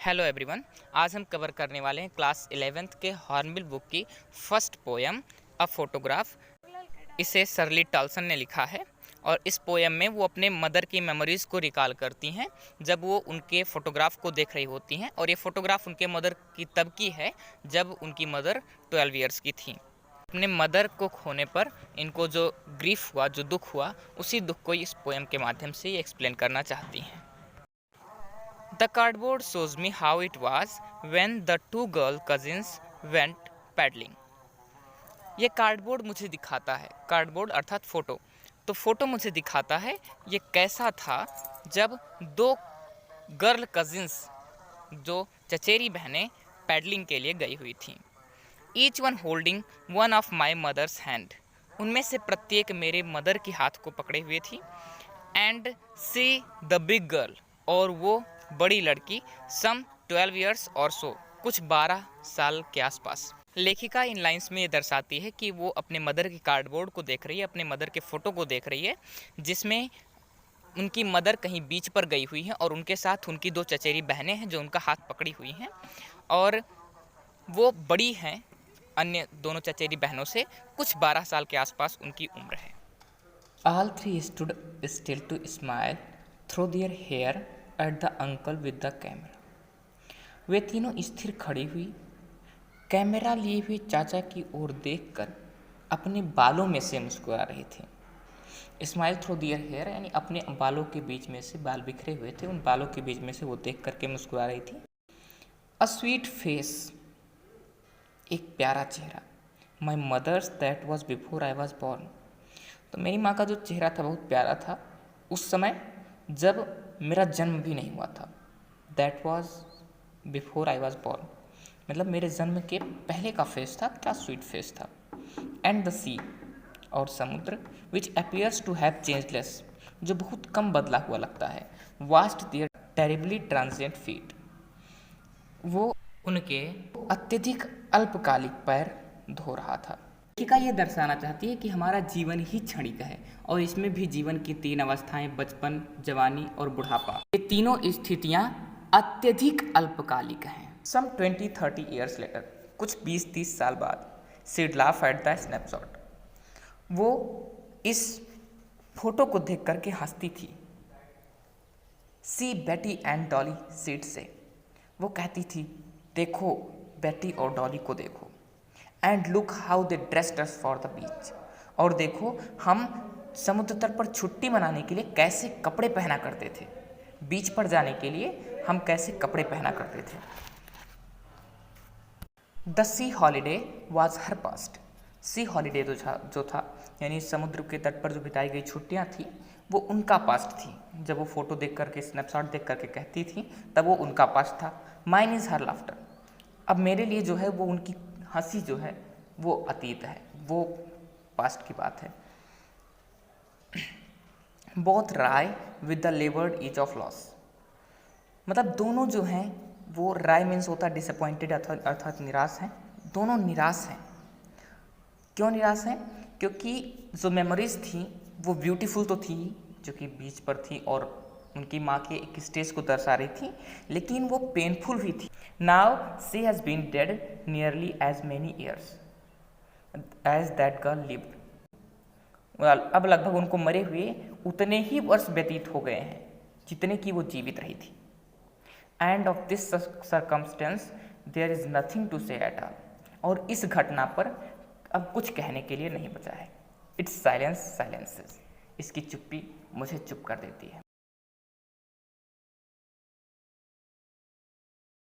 Hello everyone. आज हम cover करने वाले हैं क्लास 11th के हॉर्नबिल बुक की फर्स्ट पोएम अ फोटोग्राफ। इसे शर्ली टॉल्सन ने लिखा है और इस पोएम में वो अपने मदर की मेमोरीज़ को रिकॉल करती हैं जब वो उनके फ़ोटोग्राफ को देख रही होती हैं। और ये फ़ोटोग्राफ उनके मदर की तब की है जब उनकी मदर 12 ईयर्स की थी। अपने मदर को खोने पर इनको जो ग्रीफ हुआ, जो दुख हुआ, उसी दुख को इस पोएम के माध्यम से ये एक्सप्लेन करना चाहती हैं। The cardboard shows me how it was when the two girl cousins went paddling. ये कार्डबोर्ड मुझे दिखाता है, कार्डबोर्ड अर्थात फ़ोटो, तो फ़ोटो मुझे दिखाता है ये कैसा था जब दो गर्ल कजिन्स, जो चचेरी बहनें, पैडलिंग के लिए गई हुई थीं। Each one holding one of my mother's hand, उनमें से प्रत्येक मेरे मदर के हाथ को पकड़े हुए थी। And see the big girl, और वो बड़ी लड़की, सम 12 ईयर्स और सो, कुछ 12 साल के आसपास। लेखिका इन लाइंस में ये दर्शाती है कि वो अपने मदर के कार्डबोर्ड को देख रही है, अपने मदर के फ़ोटो को देख रही है, जिसमें उनकी मदर कहीं बीच पर गई हुई हैं और उनके साथ उनकी दो चचेरी बहनें हैं जो उनका हाथ पकड़ी हुई हैं, और वो बड़ी हैं अन्य दोनों चचेरी बहनों से, कुछ 12 साल के आसपास उनकी उम्र है। All three stood still to smile through their hair at the uncle with the camera. वे तीनों स्थिर खड़ी हुई, कैमरा लिए हुए चाचा की ओर देखकर अपने बालों में से मुस्कुरा रही थी। स्माइल थ्रू दियर हेयर यानी अपने बालों के बीच में से, बाल बिखरे हुए थे, उन बालों के बीच में से वो देख करके मुस्कुरा रही थी। अ स्वीट फेस, एक प्यारा चेहरा। My mother's that was before I was born, तो मेरी माँ का जो चेहरा था बहुत प्यारा था उस समय जब मेरा जन्म भी नहीं हुआ था। That was before I was born, मतलब मेरे जन्म के पहले का फेस था, क्या स्वीट फेस था। एंड द सी, और समुद्र, which appears to have changeless, जो बहुत कम बदला हुआ लगता है। Vast there terribly transient feet, वो उनके अत्यधिक अल्पकालिक पैर धो रहा था। लेखिका ये दर्शाना चाहती है कि हमारा जीवन ही क्षणिक है और इसमें भी जीवन की तीन अवस्थाएं, बचपन, जवानी और बुढ़ापा, ये तीनों स्थितियां अत्यधिक अल्पकालिक हैं। सम 20-30 ईयर्स लेटर, कुछ 20-30 साल बाद, शी'd laugh at the snapshot, वो इस फोटो को देख करके हंसती थी। सी बेटी एंड डॉली सीट से, वो कहती थी देखो बेटी और डॉली को देखो। And look how they dressed us for the beach, और देखो हम समुद्र तट पर छुट्टी मनाने के लिए कैसे कपड़े पहना करते थे, बीच पर जाने के लिए हम कैसे कपड़े पहना करते थे। The C holiday was her past, C holiday जो था यानी समुद्र के तट पर जो बिताई गई छुट्टियां थी वो उनका पास्ट थी। जब वो फोटो देख करके, स्नैपशॉट देख करके कहती थी तब वो उनका पास्ट था। माइन इज़ हर लाफ्टर, अब मेरे लिए जो है वो उनकी हंसी जो है वो अतीत है, वो पास्ट की बात है। Both rye with the levered each of loss, मतलब दोनों जो हैं वो, राय मीन्स होता है डिसअपॉइंटेड अर्थात निराश हैं, दोनों निराश हैं। क्यों निराश हैं? क्योंकि जो मेमोरीज थी वो ब्यूटीफुल तो थी, जो कि बीच पर थी और उनकी माँ के एक स्टेज को दर्शा रही थी, लेकिन वो पेनफुल भी थी। Now she has been dead nearly as many years as that girl lived, अब लगभग उनको मरे हुए उतने ही वर्ष व्यतीत हो गए हैं जितने की वो जीवित रही थी। And of this circumstance there is nothing to say at all, और इस घटना पर अब कुछ कहने के लिए नहीं बचा है। इट्स साइलेंस साइलेंसेस, इसकी चुप्पी मुझे चुप कर देती है।